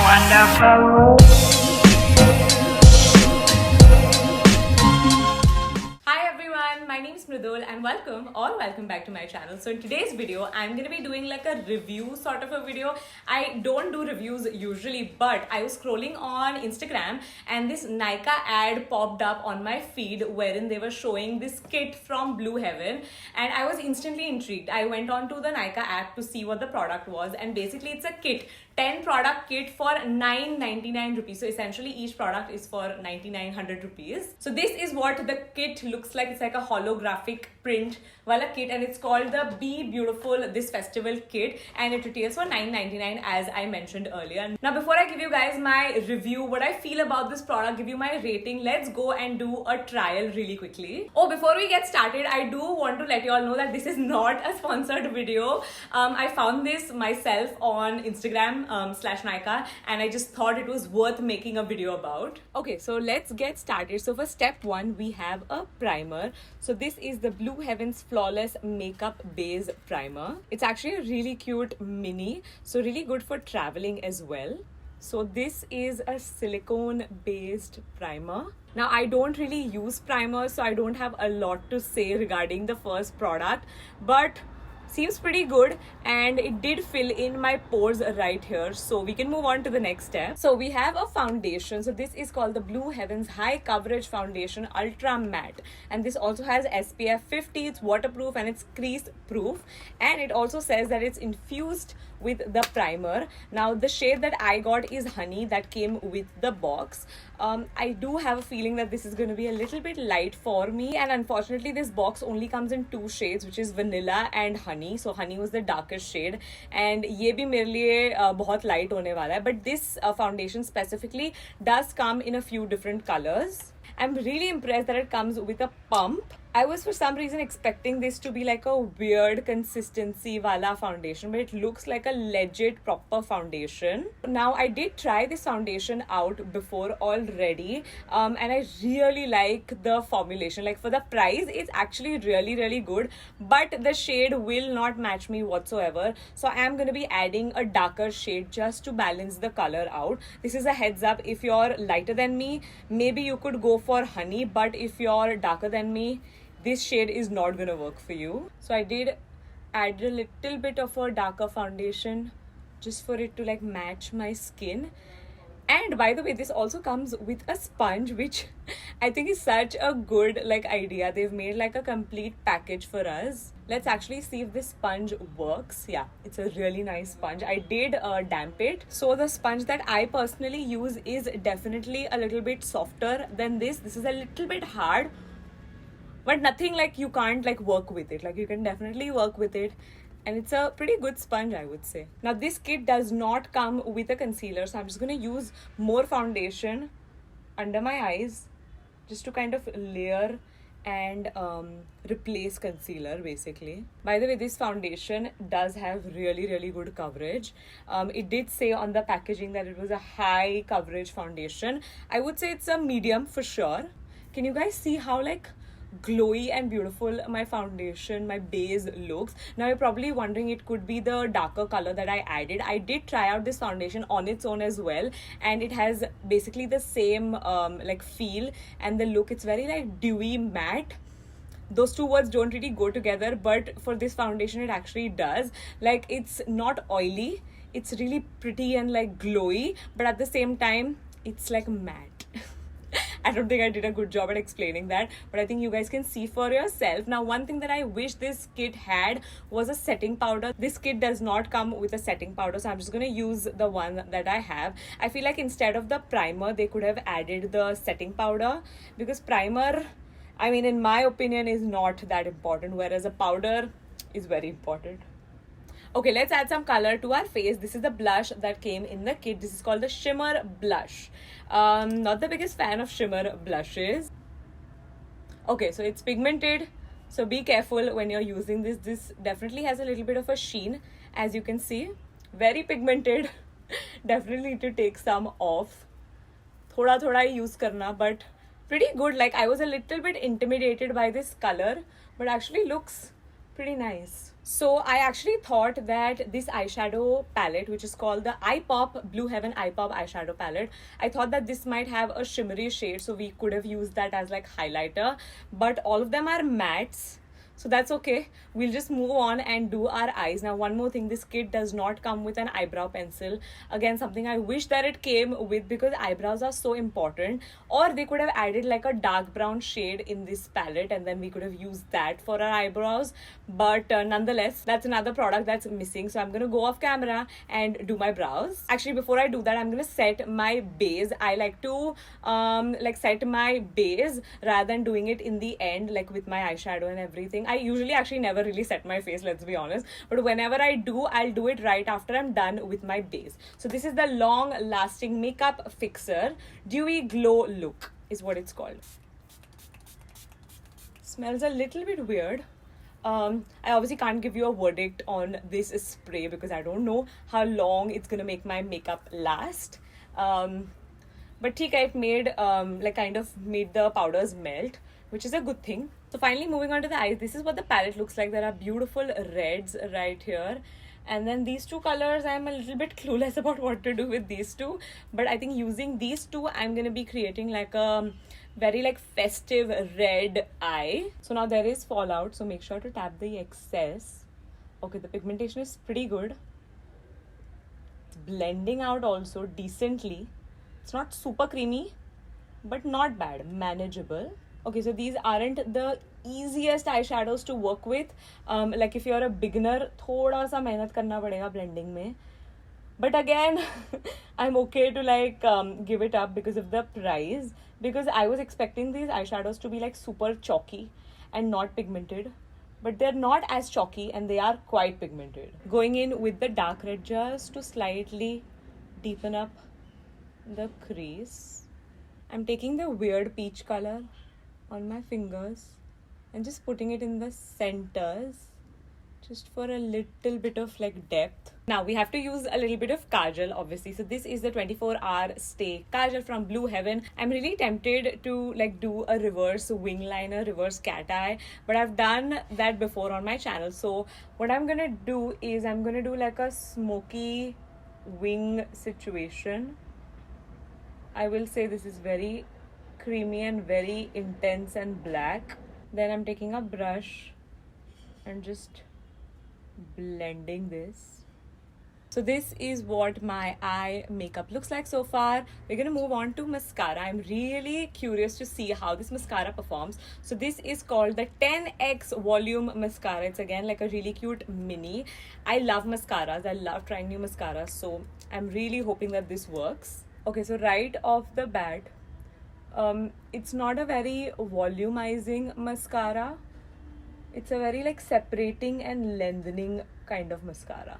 Wonderful. Hi everyone, my name is Mridul and welcome back to my channel. So in today's video, I'm going to be doing like a review sort of a video. I don't do reviews usually, but I was scrolling on Instagram and this Nykaa ad popped up on my feed wherein they were showing this kit from Blue Heaven and I was instantly intrigued. I went on to the Nykaa app to see what the product was and basically it's a kit. 10 product kit for 999 rupees. So essentially each product is for 9900 rupees. So this is what the kit looks like. It's like a holographic print wala kit and it's called the Be Beautiful This Festival kit and it retails for 999 as I mentioned earlier. Now before I give you guys my review, what I feel about this product, give you my rating, let's go and do a trial really quickly. Oh, before we get started, I do want to let you all know that this is not a sponsored video. I found this myself on Instagram slash Nykaa and I just thought it was worth making a video about. Okay, so let's get started. So for step one, we have a primer. So this is the Blue Heavens Flawless Makeup Base Primer. It's actually a really cute mini, so really good for traveling as well. So this is a silicone based primer. Now I don't really use primers, so I don't have a lot to say regarding the first product, but seems pretty good and it did fill in my pores right here, so we can move on to the next step. So we have a foundation. So this is called the Blue Heavens High Coverage Foundation Ultra Matte and this also has SPF 50. It's waterproof and it's crease proof and it also says that it's infused with the primer. Now the shade that I got is Honey that came with the box. I do have a feeling that this is going to be a little bit light for me and unfortunately this box only comes in two shades, which is Vanilla and Honey. So Honey was the darkest shade and ये भी मेरे लिए बहुत light होने वाला है, but this foundation specifically does come in a few different colors. I'm really impressed that it comes with a pump. I was for some reason expecting this to be like a weird consistency wala foundation, but it looks like a legit proper foundation. Now I did try this foundation out before already and I really like the formulation. Like for the price, it's actually really good, but the shade will not match me whatsoever. So I am going to be adding a darker shade just to balance the color out. This is a heads up. If you're lighter than me, maybe you could go for Honey, but if you're darker than me, this shade is not gonna work for you. So I did add a little bit of a darker foundation just for it to like match my skin. And by the way, this also comes with a sponge, which I think is such a good like idea. They've made like a complete package for us. Let's actually see if this sponge works. Yeah, it's a really nice sponge. I did damp it. So the sponge that I personally use is definitely a little bit softer than this. This is a little bit hard, but nothing like you can't like work with it. Like you can definitely work with it and it's a pretty good sponge, I would say. Now this kit does not come with a concealer, so I'm just going to use more foundation under my eyes just to kind of layer and replace concealer basically. By the way, this foundation does have really good coverage. It did say on the packaging that it was a high coverage foundation. I would say it's a medium for sure. Can you guys see how like glowy and beautiful my foundation, my base looks? Now you're probably wondering, it could be the darker color that I added. I did try out this foundation on its own as well and it has basically the same like feel and the look. It's very like dewy matte. Those two words don't really go together, but for this foundation it actually does. Like it's not oily, it's really pretty and like glowy, but at the same time it's like matte. I don't think I did a good job at explaining that, but I think you guys can see for yourself. Now, one thing that I wish this kit had was a setting powder. This kit does not come with a setting powder, so I'm just going to use the one that I have. I feel like instead of the primer, they could have added the setting powder, because primer, I mean, in my opinion, is not that important, whereas a powder is very important. Okay, let's add some color to our face. This is the blush that came in the kit. This is called the Shimmer Blush. Not the biggest fan of shimmer blushes. Okay, so it's pigmented, so be careful when you're using this. This definitely has a little bit of a sheen, as you can see. Very pigmented. Definitely need to take some off. Thoda thoda use karna, but pretty good. Like I was a little bit intimidated by this color, but actually looks pretty nice. So I actually thought that this eyeshadow palette, which is called the iPop Blue Heaven iPop eyeshadow palette, I thought that this might have a shimmery shade, so we could have used that as like highlighter, but all of them are mattes. So that's okay. We'll just move on and do our eyes. Now, one more thing, this kit does not come with an eyebrow pencil. Again, something I wish that it came with, because eyebrows are so important. Or they could have added like a dark brown shade in this palette and then we could have used that for our eyebrows. But nonetheless, that's another product that's missing. So I'm going to go off camera and do my brows. Actually, before I do that, I'm going to set my base. I like to set my base rather than doing it in the end, like with my eyeshadow and everything. I usually actually never really set my face, let's be honest. But whenever I do, I'll do it right after I'm done with my base. So this is the Long Lasting Makeup Fixer Dewy Glow Look is what it's called. Smells a little bit weird. I obviously can't give you a verdict on this spray because I don't know how long it's gonna make my makeup last. But theek, it made kind of made the powders melt, which is a good thing. So finally, moving on to the eyes, this is what the palette looks like. There are beautiful reds right here. And then these two colors, I'm a little bit clueless about what to do with these two. But I think using these two, I'm going to be creating like a very like festive red eye. So now there is fallout, so make sure to tap the excess. Okay, the pigmentation is pretty good. It's blending out also decently. It's not super creamy, but not bad, manageable. Okay, so these aren't the easiest eyeshadows to work with. Like if you're a beginner, thoda sa mehnat karna padega blending mein. But again, I'm okay to like give it up because of the price. Because I was expecting these eyeshadows to be like super chalky and not pigmented. But they're not as chalky and they are quite pigmented. Going in with the dark red just to slightly deepen up the crease. I'm taking the weird peach color on my fingers and just putting it in the centers just for a little bit of like depth. Now we have to use a little bit of kajal obviously. So this is the 24-hour Stay Kajal from Blue Heaven. I'm really tempted to like do a reverse wing liner, reverse cat eye, but I've done that before on my channel. So what I'm gonna do is I'm gonna do like a smoky wing situation. I will say this is very creamy and very intense and black. Then I'm taking a brush and just blending this. So this is what my eye makeup looks like so far. We're gonna move on to mascara. I'm really curious to see how this mascara performs. So this is called the 10X Volume Mascara. It's again like a really cute mini. I love mascaras. I love trying new mascaras. So I'm really hoping that this works. Okay, so right off the bat, it's not a very volumizing mascara. It's a very like separating and lengthening kind of mascara.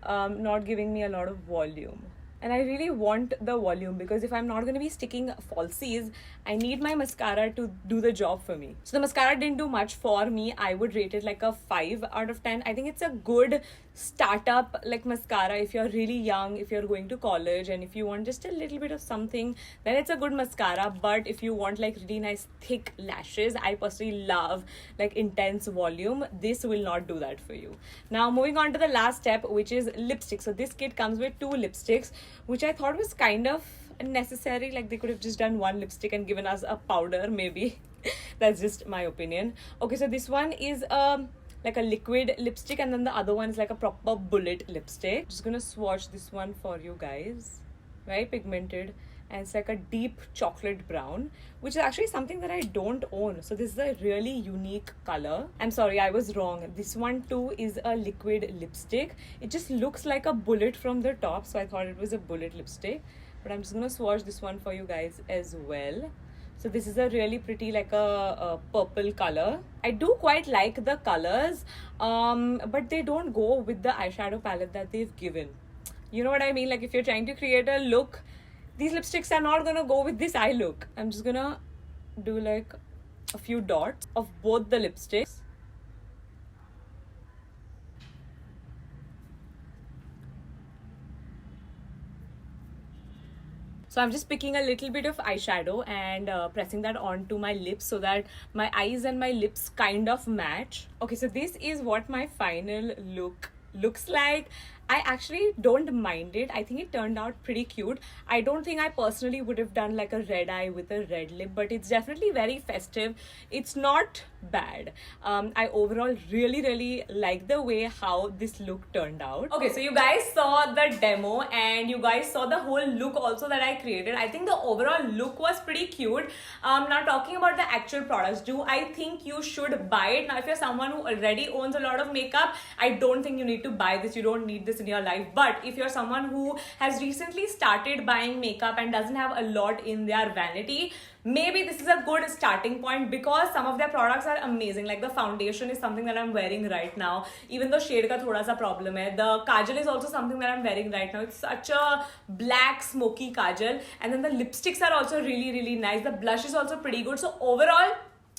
Not giving me a lot of volume. And I really want the volume because if I'm not going to be sticking falsies, I need my mascara to do the job for me. So the mascara didn't do much for me. I would rate it like a 5 out of 10. I think it's a good startup like mascara if you're really young, if you're going to college, and if you want just a little bit of something, then it's a good mascara. But if you want like really nice thick lashes, I personally love like intense volume. This will not do that for you. Now moving on to the last step, which is lipstick. So this kit comes with 2 lipsticks, which I thought was kind of necessary. Like they could have just done 1 lipstick and given us a powder maybe. That's just my opinion. Okay, so this one is like a liquid lipstick and then the other one is like a proper bullet lipstick. Just gonna swatch this one for you guys. Very pigmented and it's like a deep chocolate brown, which is actually something that I don't own. So this is a really unique color. I'm sorry, I was wrong. This one too is a liquid lipstick. It just looks like a bullet from the top, so I thought it was a bullet lipstick. But I'm just gonna swatch this one for you guys as well. So this is a really pretty like a purple color. I do quite like the colors, but they don't go with the eyeshadow palette that they've given. You know what I mean? Like if you're trying to create a look, these lipsticks are not gonna go with this eye look. I'm just gonna do like a few dots of both the lipsticks. So I'm just picking a little bit of eyeshadow and pressing that onto my lips so that my eyes and my lips kind of match. Okay, so this is what my final look looks like. I actually don't mind it. I think it turned out pretty cute. I don't think I personally would have done like a red eye with a red lip, but it's definitely very festive. It's not bad. I overall really like the way how this look turned out. Okay, so you guys saw the demo and you guys saw the whole look also that I created. I think the overall look was pretty cute. Now talking about the actual products, do I think you should buy it? Now if you're someone who already owns a lot of makeup, I don't think you need to buy this. You don't need this in your life. But if you're someone who has recently started buying makeup and doesn't have a lot in their vanity, maybe this is a good starting point because some of their products are amazing. Like the foundation is something that I'm wearing right now, even though shade ka thoda sa problem hai. The kajal is also something that I'm wearing right now. It's such a black smoky kajal, and then the lipsticks are also really nice. The blush is also pretty good. So overall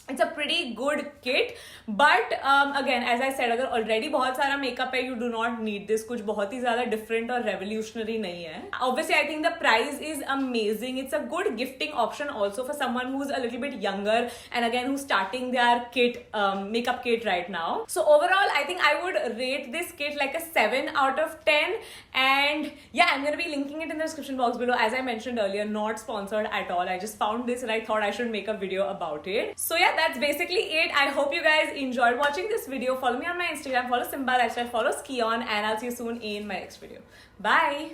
it's a pretty good kit. But again, as I said, अगर already बहुत सारा makeup है, you do not need this. कुछ बहुत ही ज़्यादा different और revolutionary नहीं है. Obviously, I think the price is amazing. It's a good gifting option also for someone who's a little bit younger and again who's starting their kit, makeup kit right now. So overall, I think I would rate this kit like a 7 out of 10. And yeah, I'm gonna be linking it in the description box below. As I mentioned earlier, not sponsored at all. I just found this and I thought I should make a video about it. So yeah, that's basically it. I hope you guys enjoyed watching this video. Follow me on my Instagram, follow Simba Lifestyle, follow Skion, and I'll see you soon in my next video. Bye.